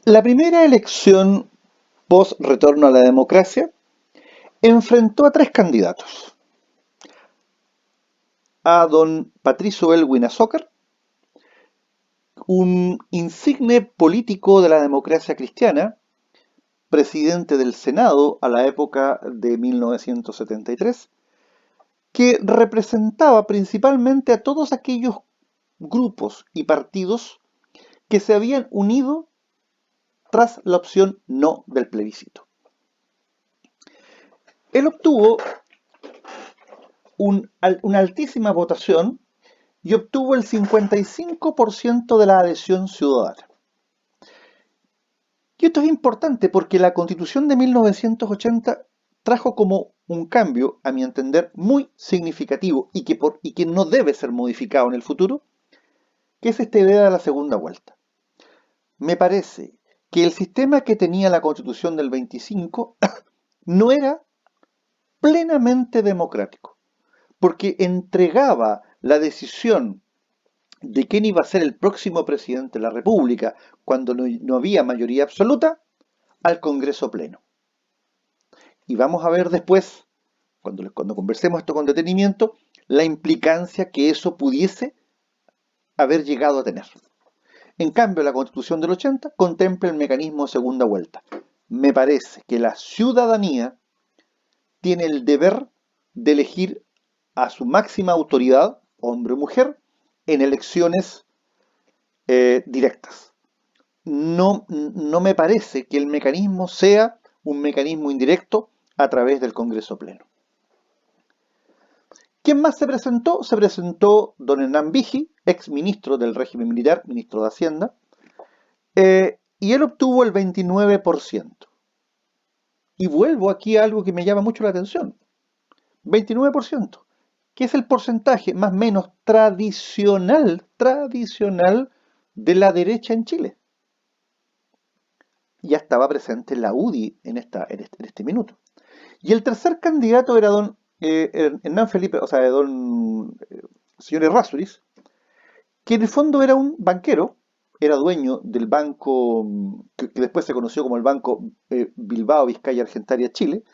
La primera elección post retorno a la democracia enfrentó a tres candidatos: a don Patricio Elwin Azócar, un insigne político de la democracia cristiana, presidente del Senado a la época de 1973, que representaba principalmente a todos aquellos grupos y partidos que se habían unido tras la opción no del plebiscito. Él obtuvo una altísima votación y obtuvo el 55% de la adhesión ciudadana. Y esto es importante porque la Constitución de 1980 trajo como un cambio, a mi entender, muy significativo y que no debe ser modificado en el futuro, que es esta idea de la segunda vuelta. Me parece que el sistema que tenía la Constitución del 25 no era plenamente democrático, porque entregaba la decisión de quién iba a ser el próximo presidente de la República cuando no había mayoría absoluta al Congreso Pleno. Y vamos a ver después, cuando conversemos esto con detenimiento, la implicancia que eso pudiese haber llegado a tener. En cambio, la Constitución del 80 contempla el mecanismo de segunda vuelta. Me parece que la ciudadanía tiene el deber de elegir a su máxima autoridad, hombre o mujer, en elecciones directas. No me parece que el mecanismo sea un mecanismo indirecto a través del Congreso Pleno. ¿Quién más se presentó? Se presentó don Hernán Vigi, ex ministro del régimen militar, ministro de Hacienda, y él obtuvo el 29%. Y vuelvo aquí a algo que me llama mucho la atención. 29%, que es el porcentaje más o menos tradicional de la derecha en Chile. Ya estaba presente la UDI en este minuto. Y el tercer candidato era don Hernán Felipe, o sea, don señor Errázuriz, que en el fondo era un banquero, era dueño del banco que después se conoció como el Banco Bilbao Vizcaya Argentaria Chile,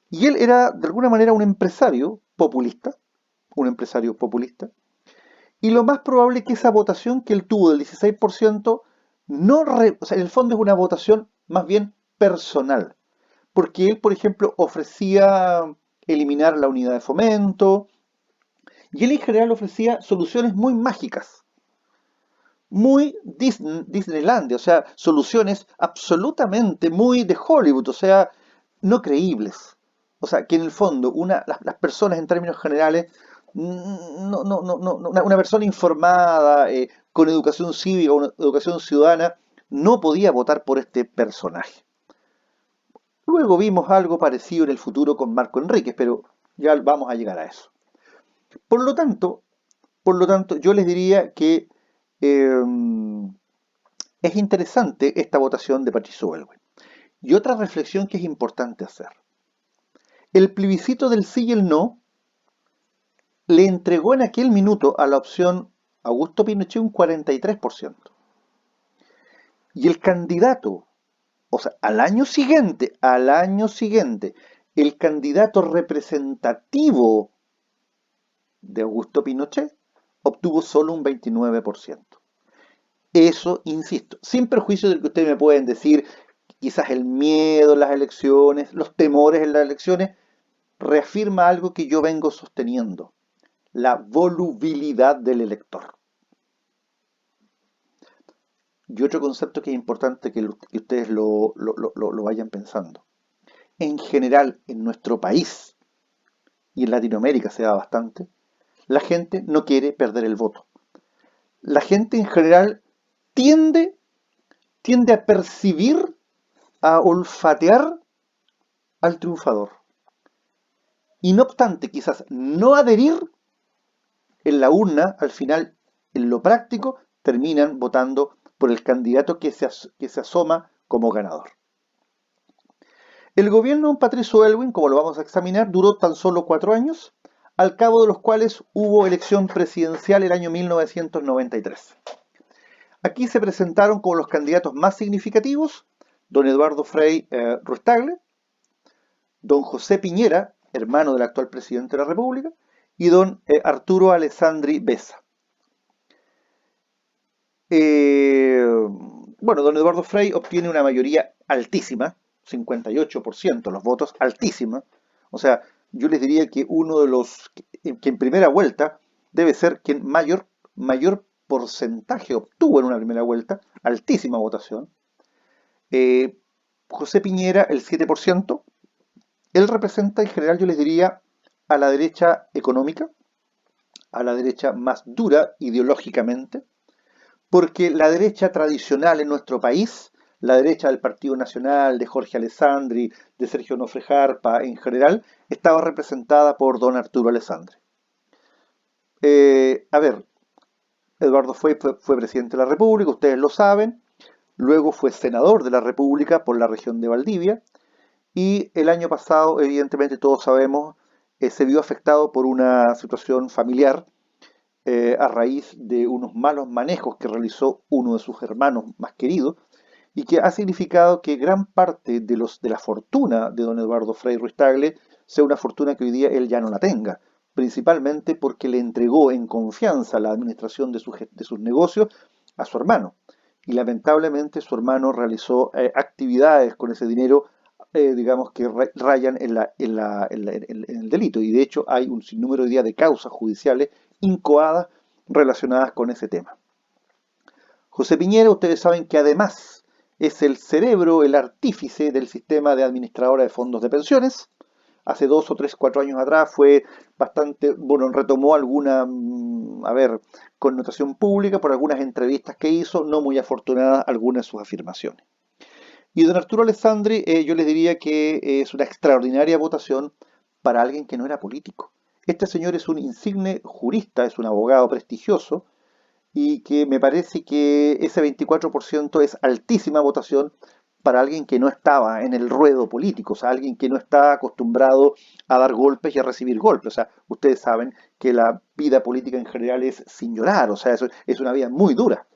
y él era de alguna manera un empresario populista, y lo más probable es que esa votación que él tuvo del 16% o sea, en el fondo es una votación más bien personal, porque él, por ejemplo, ofrecía eliminar la unidad de fomento, y él en general ofrecía soluciones muy mágicas, muy Disneylandia, o sea, soluciones absolutamente muy de Hollywood, o sea, no creíbles. O sea, que en el fondo las personas en términos generales, una persona informada, con educación cívica, una educación ciudadana, no podía votar por este personaje. Luego vimos algo parecido en el futuro con Marco Enríquez, pero ya vamos a llegar a eso. Por lo tanto, yo les diría que eh, es interesante esta votación de Patricio Elwin. Y otra reflexión que es importante hacer. El plebiscito del sí y el no le entregó en aquel minuto a la opción Augusto Pinochet un 43%. Y el candidato, o sea, al año siguiente, el candidato representativo de Augusto Pinochet obtuvo solo un 29%. Eso, insisto, sin perjuicio del que ustedes me pueden decir, quizás el miedo en las elecciones, los temores en las elecciones, reafirma algo que yo vengo sosteniendo: la volubilidad del elector. Y otro concepto que es importante que ustedes lo vayan pensando. En general, en nuestro país y en Latinoamérica se da bastante, la gente no quiere perder el voto. La gente en general tiende, tiende a percibir, a olfatear al triunfador. Y no obstante, quizás no adherir, en la urna, al final, en lo práctico, terminan votando por el candidato que se asoma como ganador. El gobierno de Patricio Elwin, como lo vamos a examinar, duró tan solo 4 años, al cabo de los cuales hubo elección presidencial el año 1993. Aquí se presentaron como los candidatos más significativos don Eduardo Frei Ruiz-Tagle, don José Piñera, hermano del actual presidente de la República, y don Arturo Alessandri Bessa. Bueno, don Eduardo Frei obtiene una mayoría altísima, 58% los votos, altísima. O sea, yo les diría que uno de los que en primera vuelta debe ser quien mayor porcentaje obtuvo en una primera vuelta, altísima votación. Eh, José Piñera, el 7%. Él representa en general, yo les diría, a la derecha económica, a la derecha más dura ideológicamente, porque la derecha tradicional en nuestro país, la derecha del Partido Nacional, de Jorge Alessandri, de Sergio Nofre Jarpa en general, estaba representada por don Arturo Alessandri. A ver, Eduardo fue presidente de la República, ustedes lo saben, luego fue senador de la República por la región de Valdivia, y el año pasado, evidentemente todos sabemos, se vio afectado por una situación familiar a raíz de unos malos manejos que realizó uno de sus hermanos más queridos y que ha significado que gran parte de la fortuna de don Eduardo Frei Ruiz-Tagle sea una fortuna que hoy día él ya no la tenga, principalmente porque le entregó en confianza la administración de sus negocios a su hermano. Y lamentablemente su hermano realizó actividades con ese dinero, digamos, que rayan en el delito. Y de hecho hay un sinnúmero de causas judiciales incoadas relacionadas con ese tema. José Piñera, ustedes saben que además es el cerebro, el artífice del sistema de administradora de fondos de pensiones. Hace 2 o 3, 4 años atrás fue bastante, bueno, retomó alguna, connotación pública por algunas entrevistas que hizo, no muy afortunadas algunas de sus afirmaciones. Y don Arturo Alessandri, yo les diría que es una extraordinaria votación para alguien que no era político. Este señor es un insigne jurista, es un abogado prestigioso, y que me parece que ese 24% es altísima votación para alguien que no estaba en el ruedo político, o sea, alguien que no está acostumbrado a dar golpes y a recibir golpes. O sea, ustedes saben que la vida política en general es sin llorar, o sea, es una vida muy dura.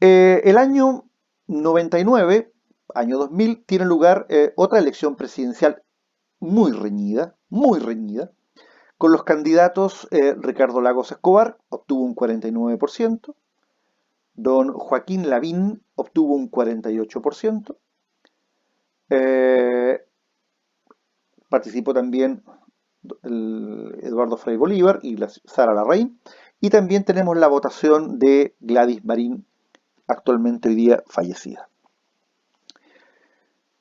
El año 99, año 2000, tiene lugar otra elección presidencial muy reñida, con los candidatos Ricardo Lagos Escobar obtuvo un 49%, don Joaquín Lavín obtuvo un 48%, eh, participó también Eduardo Frei Bolívar y Sara Larraín, y también tenemos la votación de Gladys Marín, actualmente hoy día fallecida.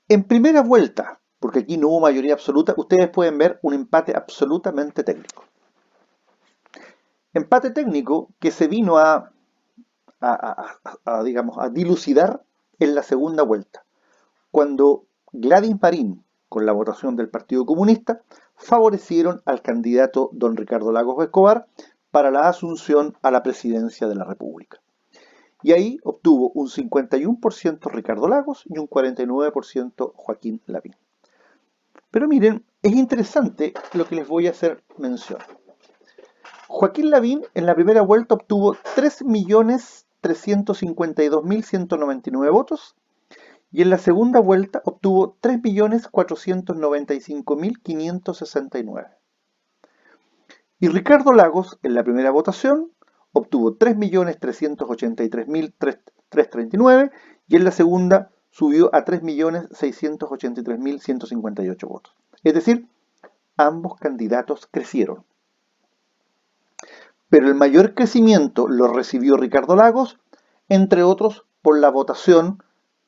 En primera vuelta, porque aquí no hubo mayoría absoluta, ustedes pueden ver un empate absolutamente técnico. Empate técnico que se vino digamos, a dilucidar en la segunda vuelta, cuando Gladys Marín, con la votación del Partido Comunista, favorecieron al candidato don Ricardo Lagos Escobar para la asunción a la presidencia de la República. Y ahí obtuvo un 51% Ricardo Lagos y un 49% Joaquín Lavín. Pero miren, es interesante lo que les voy a hacer mención. Joaquín Lavín en la primera vuelta obtuvo 3.352.199 votos y en la segunda vuelta obtuvo 3.495.569. Y Ricardo Lagos en la primera votación obtuvo 3.383.339 y en la segunda subió a 3.683.158 votos. Es decir, ambos candidatos crecieron. Pero el mayor crecimiento lo recibió Ricardo Lagos, entre otros por la votación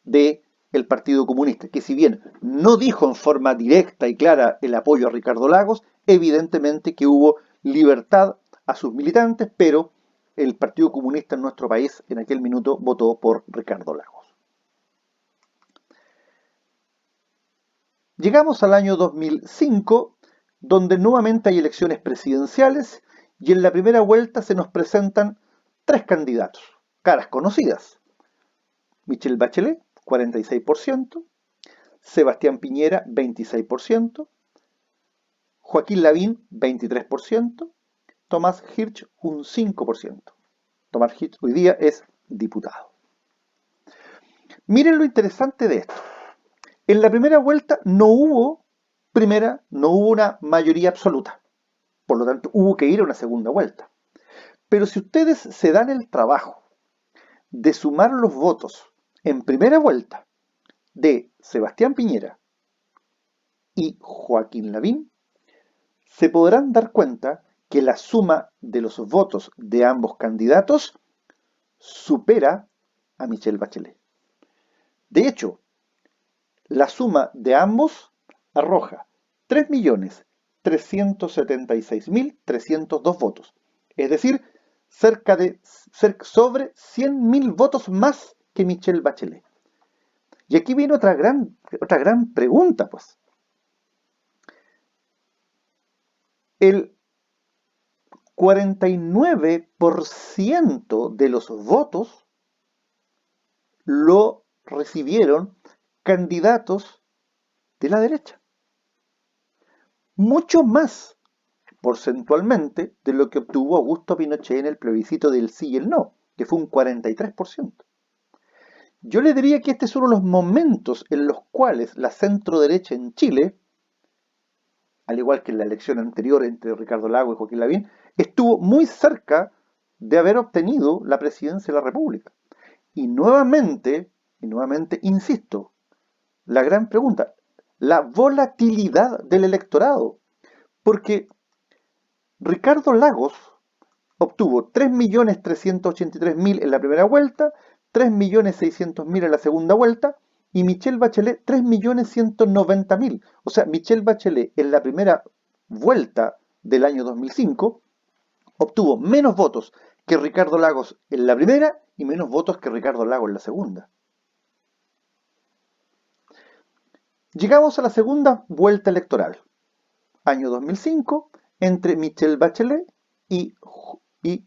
del Partido Comunista, que si bien no dijo en forma directa y clara el apoyo a Ricardo Lagos, evidentemente que hubo libertad a sus militantes, pero el Partido Comunista en nuestro país en aquel minuto votó por Ricardo Lagos. Llegamos al año 2005, donde nuevamente hay elecciones presidenciales y en la primera vuelta se nos presentan 3 candidatos, caras conocidas. Michelle Bachelet, 46%, Sebastián Piñera, 26%, Joaquín Lavín, 23%, Tomás Hirsch, un 5%. Tomás Hitch hoy día es diputado. Miren lo interesante de esto. En la primera vuelta no hubo una mayoría absoluta. Por lo tanto, hubo que ir a una segunda vuelta. Pero si ustedes se dan el trabajo de sumar los votos en primera vuelta de Sebastián Piñera y Joaquín Lavín, se podrán dar cuenta que la suma de los votos de ambos candidatos supera a Michelle Bachelet. De hecho, la suma de ambos arroja 3.376.302 votos, es decir, sobre 100.000 votos más que Michelle Bachelet. Y aquí viene otra gran pregunta, pues. El 49% de los votos lo recibieron candidatos de la derecha. Mucho más porcentualmente de lo que obtuvo Augusto Pinochet en el plebiscito del sí y el no, que fue un 43%. Yo le diría que este es uno de los momentos en los cuales la centro-derecha en Chile, al igual que en la elección anterior entre Ricardo Lagos y Joaquín Lavín, estuvo muy cerca de haber obtenido la presidencia de la República. Y nuevamente, insisto, la gran pregunta, la volatilidad del electorado. Porque Ricardo Lagos obtuvo 3.383.000 en la primera vuelta, 3.600.000 en la segunda vuelta, y Michelle Bachelet 3.190.000. O sea, Michelle Bachelet en la primera vuelta del año 2005 obtuvo menos votos que Ricardo Lagos en la primera y menos votos que Ricardo Lagos en la segunda. Llegamos a la segunda vuelta electoral, año 2005, entre Michelle Bachelet y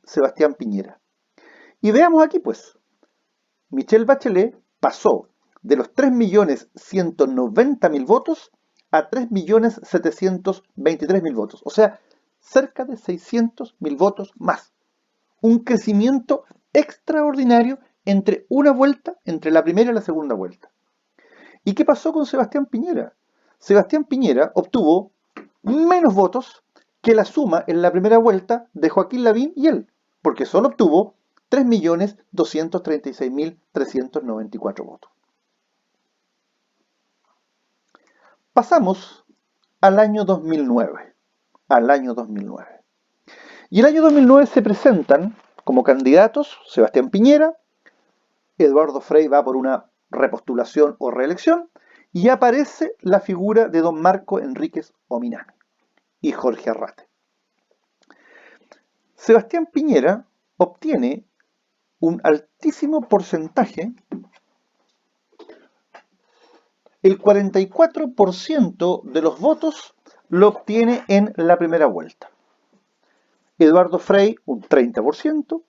Sebastián Piñera. Y veamos aquí pues, Michelle Bachelet pasó de los 3.190.000 votos a 3.723.000 votos, o sea, cerca de 600.000 votos más. Un crecimiento extraordinario entre la primera y la segunda vuelta. ¿Y qué pasó con Sebastián Piñera? Sebastián Piñera obtuvo menos votos que la suma en la primera vuelta de Joaquín Lavín y él, porque solo obtuvo 3.236.394 votos. Pasamos al año 2009. Y el año 2009 se presentan como candidatos Sebastián Piñera, Eduardo Frei va por una repostulación o reelección, y aparece la figura de don Marco Enríquez Ominami y Jorge Arrate. Sebastián Piñera obtiene un altísimo porcentaje, el 44% de los votos lo obtiene en la primera vuelta. Eduardo Frei un 30%,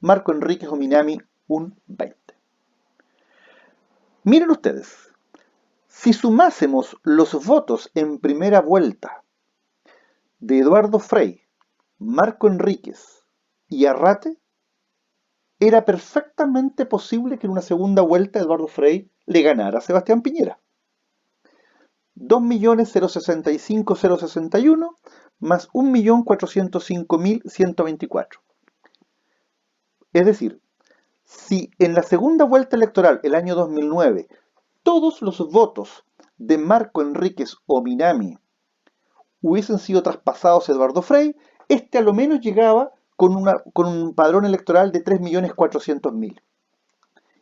Marco Enríquez Ominami un 20%. Miren ustedes, si sumásemos los votos en primera vuelta de Eduardo Frei, Marco Enríquez y Arrate, era perfectamente posible que en una segunda vuelta Eduardo Frei le ganara a Sebastián Piñera. 2.065.061 más 1.405.124. Es decir, si en la segunda vuelta electoral, el año 2009, todos los votos de Marco Enríquez Ominami hubiesen sido traspasados a Eduardo Frei, este a lo menos llegaba con un padrón electoral de 3.400.000.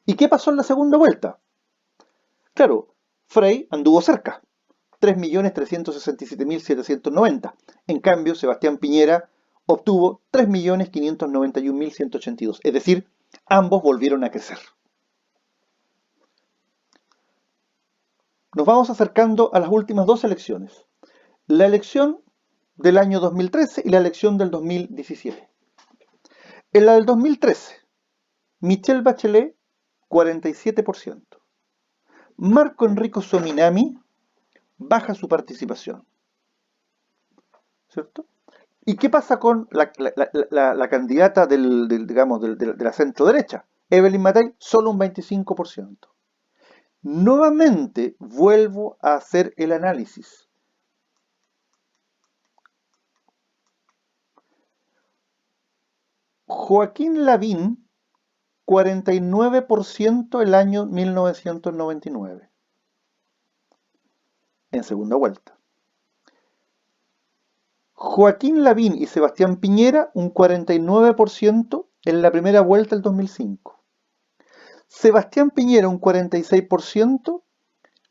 ¿Y qué pasó en la segunda vuelta? Claro, Frei anduvo cerca, 3.367.790. En cambio, Sebastián Piñera obtuvo 3.591.182. Es decir, ambos volvieron a crecer. Nos vamos acercando a las últimas dos elecciones. La elección del año 2013 y la elección del 2017. En la del 2013, Michelle Bachelet, 47%. Marco Enríquez Ominami baja su participación, ¿cierto? ¿Y qué pasa con la candidata digamos, de la centro derecha? Evelyn Matei, solo un 25%. Nuevamente vuelvo a hacer el análisis. Joaquín Lavín, 49% el año 1999, en segunda vuelta. Joaquín Lavín y Sebastián Piñera, un 49% en la primera vuelta del 2005. Sebastián Piñera, un 46%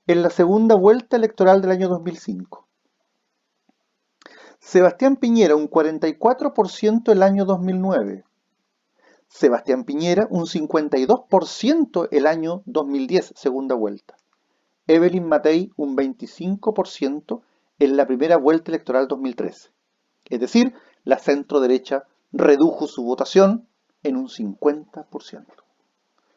en la segunda vuelta electoral del año 2005. Sebastián Piñera, un 44% el año 2009. Sebastián Piñera, un 52% el año 2010, segunda vuelta. Evelyn Matei, un 25% en la primera vuelta electoral 2013. Es decir, la centro-derecha redujo su votación en un 50%.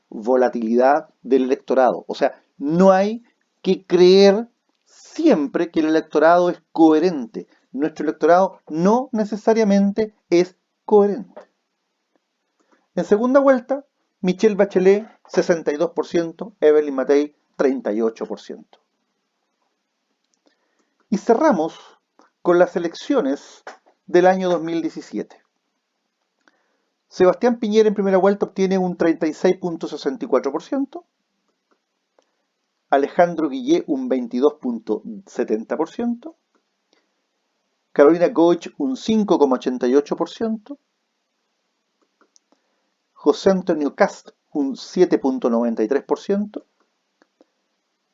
Volatilidad del electorado. O sea, no hay que creer siempre que el electorado es coherente. Nuestro electorado no necesariamente es coherente. En segunda vuelta, Michelle Bachelet, 62%, Evelyn Matei, 38%. Y cerramos con las elecciones del año 2017. Sebastián Piñera en primera vuelta obtiene un 36.64%, Alejandro Guillé un 22.70%, Carolina Goich un 5.88%, José Antonio Kast un 7.93%,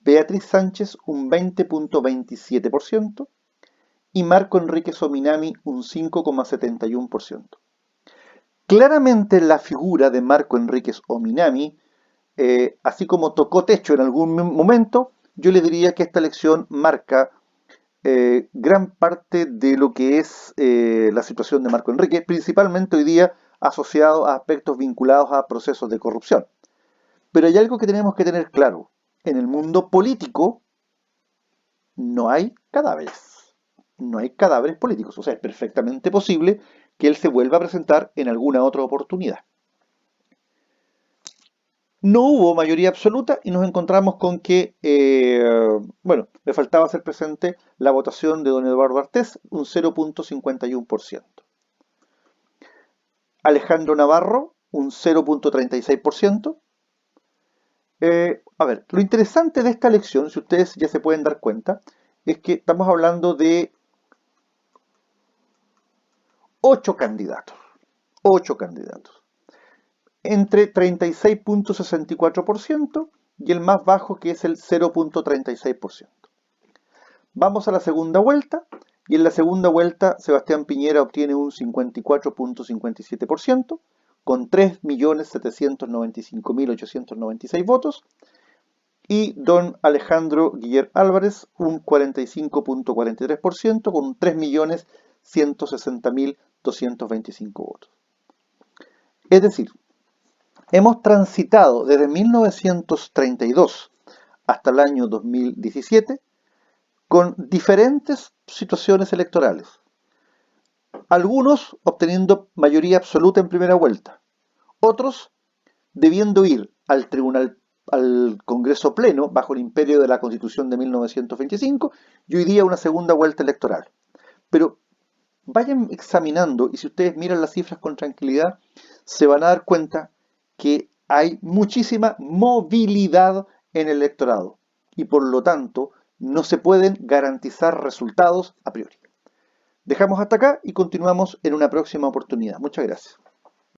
Beatriz Sánchez un 20.27% y Marco Enríquez Ominami un 5.71%. Claramente la figura de Marco Enríquez Ominami, así como tocó techo en algún momento, yo le diría que esta elección marca gran parte de lo que es la situación de Marco Enríquez, principalmente hoy día asociado a aspectos vinculados a procesos de corrupción. Pero hay algo que tenemos que tener claro. En el mundo político no hay cadáveres. No hay cadáveres políticos. O sea, es perfectamente posible que él se vuelva a presentar en alguna otra oportunidad. No hubo mayoría absoluta y nos encontramos con que, bueno, le faltaba hacer presente la votación de don Eduardo Artés, un 0.51%. Alejandro Navarro, un 0.36%. A ver, lo interesante de esta elección, si ustedes ya se pueden dar cuenta, es que estamos hablando de 8 candidatos. 8 candidatos. Entre 36.64% y el más bajo que es el 0.36%. Vamos a la segunda vuelta y en la segunda vuelta Sebastián Piñera obtiene un 54.57% con 3.795.896 votos y don Alejandro Guillermo Álvarez un 45.43% con 3.160.225 votos. Es decir, hemos transitado desde 1932 hasta el año 2017 con diferentes situaciones electorales. Algunos obteniendo mayoría absoluta en primera vuelta, otros debiendo ir al Congreso Pleno bajo el imperio de la Constitución de 1925 y hoy día una segunda vuelta electoral. Pero vayan examinando y si ustedes miran las cifras con tranquilidad, se van a dar cuenta que hay muchísima movilidad en el electorado y por lo tanto no se pueden garantizar resultados a priori. Dejamos hasta acá y continuamos en una próxima oportunidad. Muchas gracias.